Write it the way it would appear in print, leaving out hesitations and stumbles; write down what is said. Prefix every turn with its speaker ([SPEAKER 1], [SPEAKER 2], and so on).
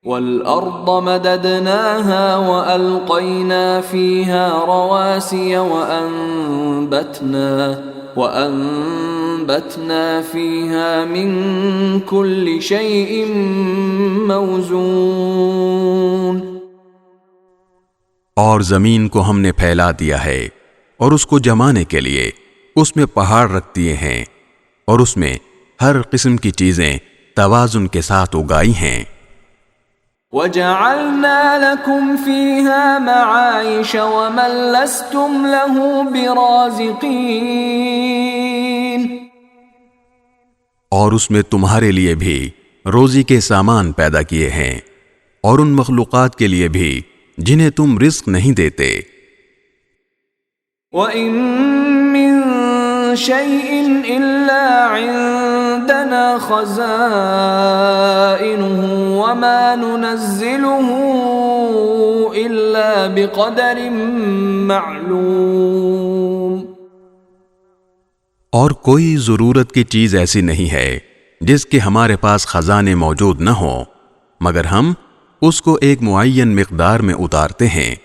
[SPEAKER 1] وَالْأَرْضَ مَدَدْنَاهَا وَأَلْقَيْنَا فِيهَا رَوَاسِيَ وَأَنبَتْنَا فِيهَا مِن كُلِّ شَيْءٍ مَّوْزُونٍ.
[SPEAKER 2] اور زمین کو ہم نے پھیلا دیا ہے اور اس کو جمانے کے لیے اس میں پہاڑ رکھ دیے ہیں اور اس میں ہر قسم کی چیزیں توازن کے ساتھ اگائی ہیں.
[SPEAKER 1] وَجَعَلْنَا لَكُمْ فِيهَا مَعَائِشَ وَمَن لَّسْتُمْ لَهُ بِرَازِقِينَ.
[SPEAKER 2] اور اس میں تمہارے لیے بھی روزی کے سامان پیدا کیے ہیں اور ان مخلوقات کے لیے بھی جنہیں تم رزق نہیں دیتے.
[SPEAKER 1] وَإِن مِّن شَيْءٍ إِلَّا عِندَنَا خَزَائِنُهُ وَمَا نُنَزِّلُهُ إِلَّا بِقَدَرٍ مَّعْلُومٍ.
[SPEAKER 2] اور کوئی ضرورت کی چیز ایسی نہیں ہے جس کے ہمارے پاس خزانے موجود نہ ہوں، مگر ہم اس کو ایک معین مقدار میں اتارتے ہیں.